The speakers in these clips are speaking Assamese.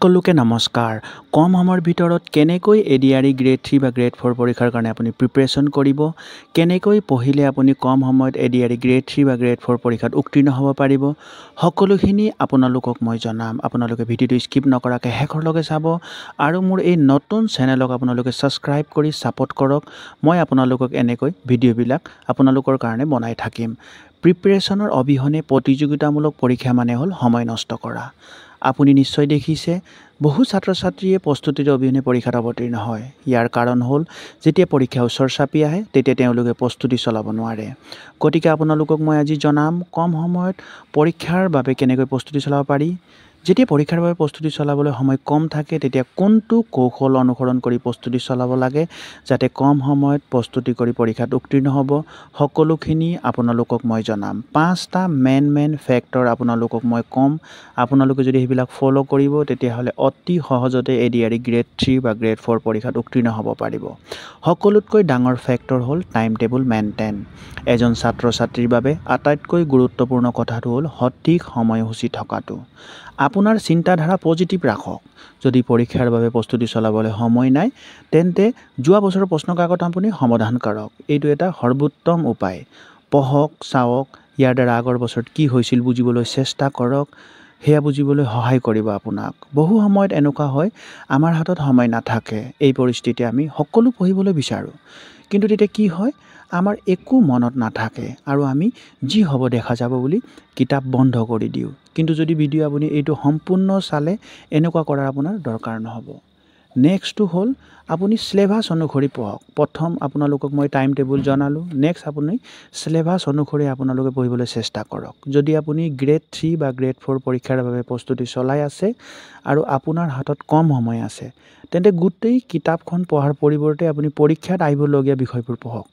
সকলোকে নমস্কাৰ। কম সময়ৰ ভিতৰত কেনেকৈ এডিআৰই গ্ৰেড 3 বা গ্ৰেড 4 পৰীক্ষাৰ কাৰণে আপুনি প্ৰিপাৰেচন কৰিব, কেনেকৈ পঢ়িলে আপুনি কম সময়ত এডিআৰই গ্ৰেড 3 বা গ্ৰেড 4 পৰীক্ষাত উত্তীৰ্ণ হ'ব পাৰিব, সকলোখিনি আপোনালোকক মই জনাম। আপোনালোকে ভিডিঅ'টো স্কিপ নকৰাকৈ শেষৰলৈকে চাব আৰু মোৰ এই নতুন চেনেলক আপোনালোকে ছাবস্ক্ৰাইব কৰি ছাপোৰ্ট কৰক। মই আপোনালোকক এনেকৈ ভিডিঅ'বিলাক আপোনালোকৰ কাৰণে বনাই থাকিম। প্ৰিপাৰেচনৰ অবিহনে প্ৰতিযোগিতামূলক পৰীক্ষা মানে হ'ল সময় নষ্ট কৰা। আপুনি নিশ্চয় দেখিছে বহু ছাত্ৰ ছাত্ৰীয়ে প্ৰস্তুতিৰ অবিহনে পৰীক্ষাত অৱতীৰ্ণ হয়। ইয়াৰ কাৰণ হ'ল যেতিয়া পৰীক্ষা ওচৰ চাপি আহে তেতিয়া তেওঁলোকে প্ৰস্তুতি চলাব নোৱাৰে। গতিকে আপোনালোকক মই আজি জনাম কম সময়ত পৰীক্ষাৰ বাবে কেনেকৈ প্ৰস্তুতি চলাব পাৰি। যেতিয়া পৰীক্ষাৰ বাবে প্ৰস্তুতি চলাবলৈ সময় কম থাকে তেতিয়া কোনটো কৌশল অনুসৰণ কৰি প্ৰস্তুতি চলাব লাগে যাতে কম সময়ত প্ৰস্তুতি কৰি পৰীক্ষাত উত্তীৰ্ণ হ'ব, সকলোখিনি আপোনালোকক মই জনাম। 5টা মেইন ফেক্টৰ আপোনালোকক মই ক'ম। আপোনালোকে যদি সেইবিলাক ফ'ল' কৰিব তেতিয়াহ'লে অতি সহজতে এডিআৰই গ্ৰেড 3 বা গ্ৰেড 4 পৰীক্ষাত উত্তীৰ্ণ হ'ব পাৰিব। সকলোতকৈ ডাঙৰ ফেক্টৰ হ'ল টাইম টেবুল মেইনটেইন। এজন ছাত্ৰ ছাত্ৰীৰ বাবে আটাইতকৈ গুৰুত্বপূৰ্ণ কথাটো হ'ল সঠিক সময়সূচী থকাটো। আপোনাৰ চিন্তাধাৰা পজিটিভ ৰাখক। যদি পৰীক্ষাৰ বাবে প্ৰস্তুতি চলাবলৈ সময় নাই তেন্তে যোৱা বছৰৰ প্ৰশ্নকাকত আপুনি সমাধান কৰক। এইটো এটা সৰ্বোত্তম উপায়। পঢ়ক, চাওক, ইয়াৰ দ্বাৰা আগৰ বছৰত কি হৈছিল বুজিবলৈ চেষ্টা কৰক। সেয়া বুজিবলৈ সহায় কৰিব আপোনাক। বহু সময়ত এনেকুৱা হয় আমাৰ হাতত সময় নাথাকে। এই পৰিস্থিতি আমি সকলো পঢ়িবলৈ বিচাৰোঁ, কিন্তু তেতিয়া কি হয় আমাৰ একো মনত নাথাকে আৰু আমি যি হ'ব দেখা যাব বুলি কিতাপ বন্ধ কৰি দিওঁ। কিন্তু যদি ভিডিঅ' আপুনি এইটো সম্পূৰ্ণ চালে এনেকুৱা কৰাৰ আপোনাৰ দৰকাৰ নহ'ব। নেক্সটটো হ'ল আপুনি চিলেবাছ অনুসৰি পঢ়ক। প্ৰথম আপোনালোকক মই টাইম টেবুল জনালোঁ। নেক্সট আপুনি চিলেবাছ অনুসৰি আপোনালোকে পঢ়িবলৈ চেষ্টা কৰক। যদি আপুনি গ্ৰেড 3 বা গ্ৰেড 4 পৰীক্ষাৰ বাবে প্ৰস্তুতি চলাই আছে আৰু আপোনাৰ হাতত কম সময় আছে তেন্তে গোটেই কিতাপখন পঢ়াৰ পৰিৱৰ্তে আপুনি পৰীক্ষাত আহিবলগীয়া বিষয়বোৰ পঢ়ক।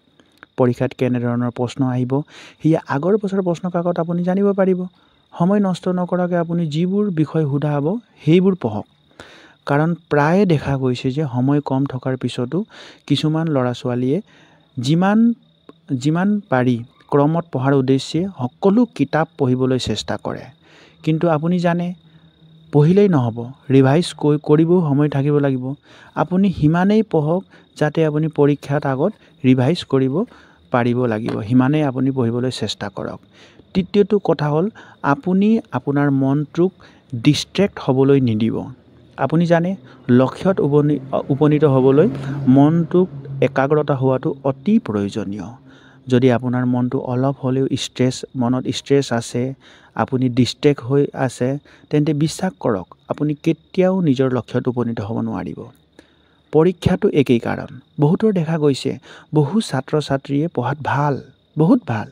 পৰীক্ষাত কেনেধৰণৰ প্ৰশ্ন আহিব সেয়া আগৰ বছৰৰ প্ৰশ্নকাকত আপুনি জানিব পাৰিব। সময় নষ্ট নকৰাকৈ আপুনি যিবোৰ বিষয় সোধা হ'ব সেইবোৰ পঢ়ক। কাৰণ প্ৰায়ে দেখা গৈছে যে সময় কম থকাৰ পিছতো কিছুমান ল'ৰা ছোৱালীয়ে যিমান পাৰি ক্ৰমত পঢ়াৰ উদ্দেশ্যে সকলো কিতাপ পঢ়িবলৈ চেষ্টা কৰে। কিন্তু আপুনি জানে পঢ়িলেই নহ'ব, ৰিভাইজ কৰিবও সময় থাকিব লাগিব। আপুনি সিমানেই পঢ়ক যাতে আপুনি পৰীক্ষাত আগত ৰিভাইজ কৰিব পাৰিব লাগিব। সিমানেই আপুনি পঢ়িবলৈ চেষ্টা কৰক। তৃতীয়টো কথা হ'ল আপুনি আপোনাৰ মনটোক ডিষ্ট্ৰেক্ট হ'বলৈ নিদিব। আপুনি জানে লক্ষ্যত উপনীত হ'বলৈ মনটোক একাগ্ৰতা হোৱাটো অতি প্ৰয়োজনীয়। যদি আপোনাৰ মনটো অলপ হ'লেও মনত ষ্ট্ৰেছ আছে, আপুনি ডিষ্ট্ৰেক্ট হৈ আছে তেন্তে বিশ্বাস কৰক আপুনি কেতিয়াও নিজৰ লক্ষ্যত উপনীত হ'ব নোৱাৰিব। পৰীক্ষাটো একেই কাৰণ। বহুতৰ দেখা গৈছে বহু ছাত্ৰ ছাত্ৰীয়ে পঢ়াত বহুত ভাল,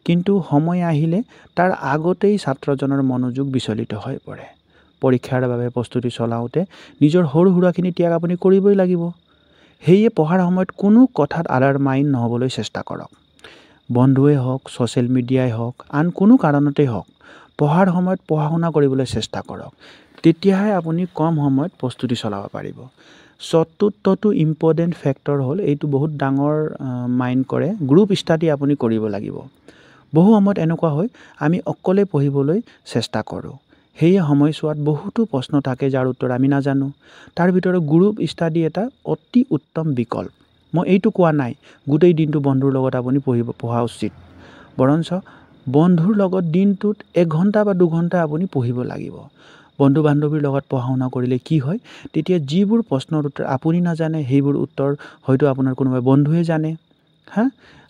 কিন্তু সময় আহিলে তাৰ আগতেই ছাত্ৰজনৰ মনোযোগ বিচলিত হৈ পৰে। পৰীক্ষাৰ বাবে প্ৰস্তুতি চলাওঁতে নিজৰ সৰু সুৰাখিনি ত্যাগ আপুনি কৰিবই লাগিব। সেয়ে পঢ়াৰ সময়ত কোনো কথাত আডাৰ মাইণ্ড নহ'বলৈ চেষ্টা কৰক। বন্ধুৱেই হওক, ছ'চিয়েল মিডিয়াই হওক, আন কোনো কাৰণতেই হওক, পঢ়াৰ সময়ত পঢ়া শুনা কৰিবলৈ চেষ্টা কৰক। তেতিয়াহে আপুনি কম সময়ত প্ৰস্তুতি চলাব পাৰিব। চতুৰ্থটো ইম্পৰ্টেণ্ট ফেক্টৰ হ'ল এইটো বহুত ডাঙৰ মাইণ্ড কৰে, গ্ৰুপ ষ্টাডি আপুনি কৰিব লাগিব। বহু সময়ত এনেকুৱা হয় আমি অকলে পঢ়িবলৈ চেষ্টা কৰোঁ। সেয়ে সময়ছোৱাত বহুতো প্ৰশ্ন থাকে যাৰ উত্তৰ আমি নাজানো। তাৰ ভিতৰত গ্ৰুপ ষ্টাডি এটা অতি উত্তম বিকল্প। মই এইটো কোৱা নাই গোটেই দিনটো বন্ধুৰ লগত আপুনি পঢ়া উচিত, বৰঞ্চ বন্ধুৰ লগত দিনটোত 1 ঘণ্টা বা 2 ঘণ্টা আপুনি পঢ়িব লাগিব। বন্ধু বান্ধৱীৰ লগত পঢ়া শুনা কৰিলে কি হয় তেতিয়া যিবোৰ প্ৰশ্নৰ উত্তৰ আপুনি নাজানে সেইবোৰ উত্তৰ হয়তো আপোনাৰ কোনোবা বন্ধুৱে জানে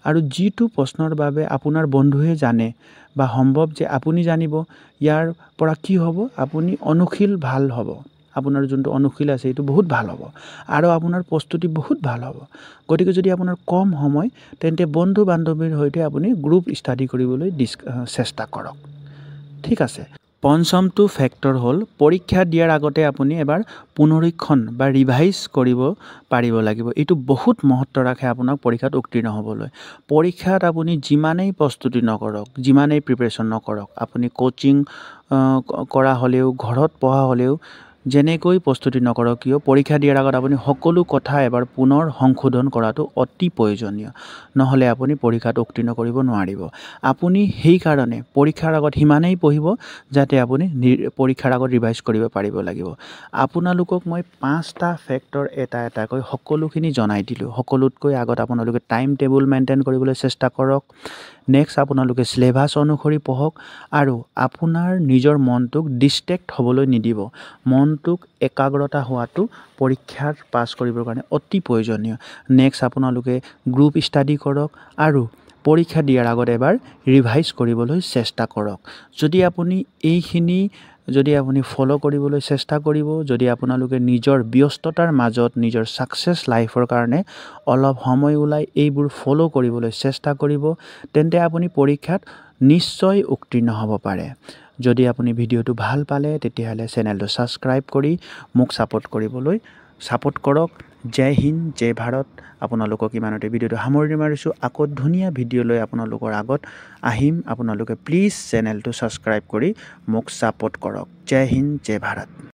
আৰু যিটো প্ৰশ্নৰ বাবে আপোনাৰ বন্ধুৱে জানে বা সম্ভৱ যে আপুনি জানিব, ইয়াৰ পৰা কি হ'ব আপুনি অনুশীল ভাল হ'ব। আপোনাৰ যোনটো অনুশীল আছে এইটো বহুত ভাল হ'ব আৰু আপোনাৰ প্ৰস্তুতি বহুত ভাল হ'ব। গতিকে যদি আপোনাৰ কম সময় তেন্তে বন্ধু বান্ধৱীৰ সৈতে আপুনি গ্ৰুপ ষ্টাডি কৰিবলৈ চেষ্টা কৰক। ঠিক আছে। পঞ্চমটো ফেক্টৰ হ'ল পৰীক্ষা দিয়াৰ আগতে আপুনি এবাৰ পুনৰীক্ষণ বা ৰিভাইজ কৰিব পাৰিব লাগিব। এইটো বহুত মহত্ব ৰাখে আপোনাক পৰীক্ষাত উত্তীৰ্ণ হ'বলৈ। পৰীক্ষাত আপুনি যিমানেই প্ৰস্তুতি নকৰক, যিমানেই প্ৰিপাৰেশ্যন নকৰক, আপুনি কোচিং কৰা হ'লেও ঘৰত পঢ়া হ'লেও যেনেকৈ প্ৰস্তুতি নকৰক কিয় পৰীক্ষা দিয়াৰ আগত আপুনি সকলো কথা এবাৰ পুনৰ সংশোধন কৰাটো অতি প্ৰয়োজনীয় নহ'লে আপুনি পৰীক্ষাত উত্তীৰ্ণ কৰিব নোৱাৰিব আপুনি সেইকাৰণে পৰীক্ষাৰ আগত সিমানেই পঢ়িব যাতে আপুনি পৰীক্ষাৰ আগত ৰিভাইজ কৰিব পাৰিব লাগিব আপোনালোকক মই 5টা ফেক্টৰ এটাকৈ সকলোখিনি জনাই দিলোঁ সকলোতকৈ আগত আপোনালোকে টাইম টেবুল মেইনটেইন কৰিবলৈ চেষ্টা কৰক নেক্সট আপোনালোকে সিলেবাস অনুসৰি পঢ়ক আৰু আপোনাৰ নিজৰ মনটোক ডিষ্ট্ৰেক্ট হ'বলৈ নিদিব মনটোক একাগ্ৰতা হোৱাটো পৰীক্ষাত পাছ কৰিবৰ কাৰণে অতি প্ৰয়োজনীয় নেক্সট আপোনালোকে গ্ৰুপ ষ্টাডি কৰক আৰু পৰীক্ষা দিয়াৰ আগত এবাৰ ৰিভাইজ কৰিবলৈ চেষ্টা কৰক যদি আপুনি এইখিনি যদি আপুনি ফলো কৰিবলৈ চেষ্টা কৰিব যদি আপোনালোকে নিজৰ ব্যস্ততাৰ মাজত নিজৰ সাকসেস লাইফৰ কাৰণে অলপ সময় উলাই এইবোৰ ফলো কৰিবলৈ চেষ্টা কৰিব তেন্তে আপুনি পৰীক্ষাত নিশ্চয় উত্তীৰ্ণ হ'ব পাৰে যদি আপুনি ভিডিওটো ভাল পালে তেতিয়াহলে চেনেলটো সাবস্ক্ৰাইব কৰি মোক সাপোৰ্ট কৰক জয় হিন্দ জয় ভাৰত আপোনালোকক ইমানতে ভিডিওটো সামৰণি মাৰিছো আকৌ ধুনীয়া ভিডিও লৈ আপোনালোকৰ আগত আহিম আপোনালোকে প্লিজ চেনেলটো সাবস্ক্ৰাইব কৰি মোক সাপোৰ্ট কৰক জয় হিন্দ জয় ভাৰত